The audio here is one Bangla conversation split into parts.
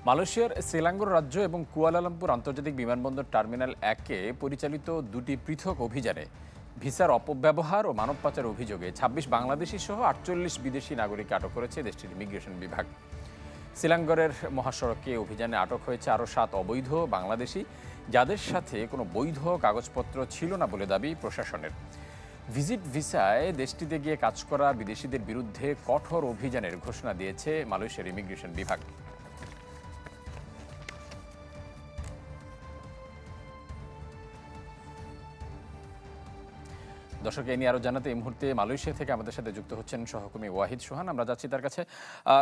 মালয়েশিয়ার সেলাঙ্গোর রাজ্য এবং কুয়ালালামপুর আন্তর্জাতিক বিমানবন্দর টার্মিনাল 1-এ পরিচালিত দুটি পৃথক অভিযানে ভিসার অপব্যবহার ও মানব পাচার অভিযোগে ২৬ বাংলাদেশি সহ ৪৮ বিদেশি নাগরিককে আটক করেছে দেশটির ইমিগ্রেশন বিভাগ। সিলাঙ্গরের মহাসড়কে অভিযানে আটক হয়েছে আরও ৭ অবৈধ বাংলাদেশি, যাদের সাথে কোনো বৈধ কাগজপত্র ছিল না বলে দাবি প্রশাসনের। ভিজিট ভিসায় দেশটিতে গিয়ে কাজ করা বিদেশিদের বিরুদ্ধে কঠোর অভিযানের ঘোষণা দিয়েছে মালয়েশিয়ার ইমিগ্রেশন বিভাগ। দর্শক, এ নিয়ে আরও জানাতে এই মুহূর্তে মালয়েশিয়া থেকে আমাদের সাথে যুক্ত হচ্ছেন সহকর্মী ওয়াহিদ সোহান। আমরা যাচ্ছি তার কাছে।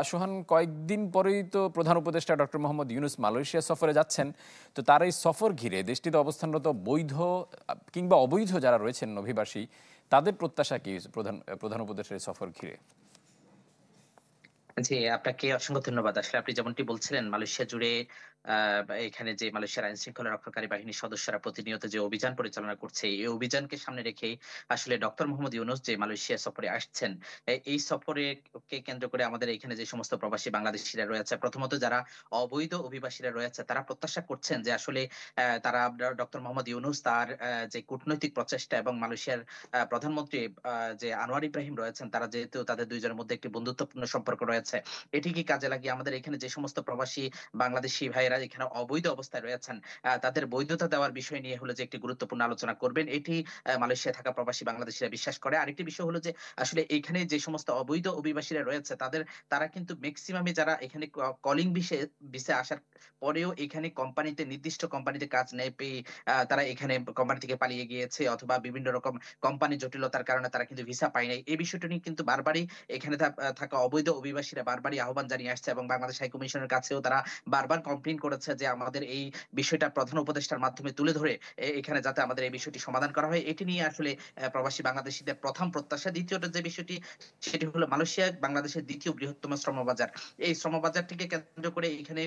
সোহান, কয়েকদিন পরেই তো প্রধান উপদেষ্টা ডক্টর মোহাম্মদ ইউনূস মালয়েশিয়া সফরে যাচ্ছেন। তো তার এই সফর ঘিরে দেশটিতে অবস্থানরত বৈধ কিংবা অবৈধ যারা রয়েছেন অভিবাসী, তাদের প্রত্যাশা কি প্রধান উপদেষ্টার এই সফর ঘিরে? জি, আপনাকে অসংখ্য ধন্যবাদ। আসলে আপনি যেমনটি বলছিলেন মালয়েশিয়া জুড়ে আ এখানে যে মালয়েশিয়ার আইন শৃঙ্খলা রক্ষাকারী বাহিনীর সদস্যরা প্রতিনিয়ত যে অভিযান পরিচালনা করছে, এই অভিযানকে সামনে রেখেই আসলে ডক্টর মোহাম্মদ ইউনূস যে মালয়েশিয়া সফরে আসছেন, এই সফরে কে কেন্দ্র করে আমাদের এখানে যে সমস্ত প্রবাসী বাংলাদেশীরা রয়েছে, প্রথমত যারা অবৈধ অভিবাসীরা রয়েছে, তারা প্রত্যাশা করছেন যে আসলে তারা ডক্টর মোহাম্মদ ইউনূস তার যে কূটনৈতিক প্রচেষ্টা এবং মালয়েশিয়ার প্রধানমন্ত্রী আ যে আনোয়ার ইব্রাহিম রয়েছেন, তারা যেহেতু তাদের ২ জনের মধ্যে একটি বন্ধুত্বপূর্ণ সম্পর্ক রয়েছে। এটিকে কাজে লাগিয়ে আমাদের এখানে যে সমস্ত প্রবাসী বাংলাদেশী ভাইয়েরা এখানে অবৈধ অবস্থায় রয়েছেন, তাদের বৈধতা দেওয়ার বিষয় নিয়ে হলো যে একটি গুরুত্বপূর্ণ আলোচনা করবেন। এটি মালয়েশিয়ায় থাকা প্রবাসী বাংলাদেশীরা বিশ্বাস করে। আরেকটি বিষয় হলো যে আসলে এইখানে যে সমস্ত অবৈধ অভিবাসীরা রয়েছে তারা কিন্তু মেক্সিমামই যারা এখানে কলিং ভিসায় আসার পরেও এখানে নির্দিষ্ট কোম্পানিতে কাজ নেয় পেয়ে তারা এখানে কোম্পানি থেকে পালিয়ে গিয়েছে, অথবা বিভিন্ন রকম কোম্পানি জটিলতার কারণে তারা কিন্তু ভিসা পায় নাই। এই বিষয়টা নিয়ে কিন্তু বারবারই এখানে থাকা অবৈধ অভিবাসীরা বারবারই আহ্বান জানিয়ে আসছে, এবং বাংলাদেশ হাই কমিশনের কাছেও তারা বারবার কমপ্লেইন করেছে যে আমাদের এই বিষয়টা প্রধান উপদেষ্টার মাধ্যমে তুলে ধরে এখানে যাতে আমাদের এই বিষয়টি সমাধান করা হয়। এটি নিয়ে আসলে প্রবাসী বাংলাদেশীদের প্রথম প্রত্যাশা। দ্বিতীয়ত যে বিষয়টি, সেটি হলো মালয়েশিয়া বাংলাদেশের ২য় বৃহত্তম শ্রমবাজার। এই শ্রমবাজারটিকে কেন্দ্র করে এখানে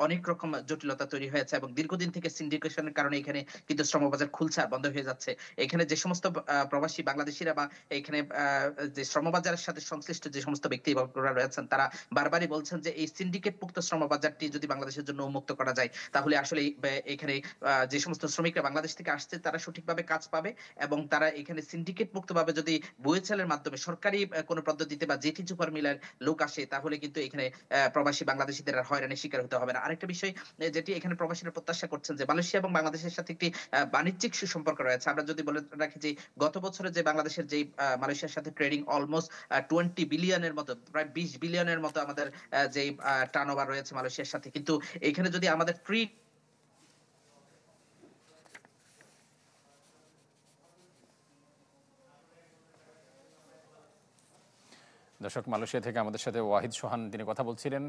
অনেক রকম জটিলতা তৈরি হয়েছে, এবং দীর্ঘদিন থেকে সিন্ডিকেশন এর কারণে এখানে কিন্তু শ্রমবাজার খুলছে আর বন্ধ হয়ে যাচ্ছে। এখানে যে সমস্ত প্রবাসী বাংলাদেশীরা বা এখানে যে শ্রমবাজারের সাথে সংশ্লিষ্ট যে সমস্ত ব্যক্তিবর্গরা রয়েছেন, তারা বারবারই বলছেন যে এই সিন্ডিকেট মুক্ত শ্রমবাজারটি যদি বাংলাদেশের জন্য উন্মুক্ত করা যায়, তাহলে আসলে এখানে যে সমস্ত শ্রমিকরা বাংলাদেশ থেকে আসছে তারা সঠিকভাবে কাজ পাবে, এবং তারা এখানে সিন্ডিকেট মুক্তভাবে যদি বুয়েচালের মাধ্যমে সরকারি কোনো পদ্ধতিতে বা জেটি সুপার মিলের লোক আসে, তাহলে কিন্তু এখানে প্রবাসী বাংলাদেশীদের আর হয়রানির শিকার হতে হবে না। আরেকটা বিষয় যেটি এখানে প্রবাসীরা প্রত্যাশা করছেন, যে মালয়েশিয়া এবং বাংলাদেশের সাথে একটি বাণিজ্যিক সুসম্পর্ক রয়েছে। আমরা যদি বলে রাখি যে গত বছরে যে বাংলাদেশের যেই মালয়েশিয়ার সাথে ট্রেডিং অলমোস্ট 20 বিলিয়নের মতো, প্রায় ২০ বিলিয়নের মতো আমাদের যেই টার্নওভার রয়েছে মালয়েশিয়ার সাথে। কিন্তু এখানে যদি আমাদের ফ্রি দর্শক, মালয়েশিয়া থেকে আমাদের সাথে ওয়াহিদ সোহান তিনি কথা বলছিলেন।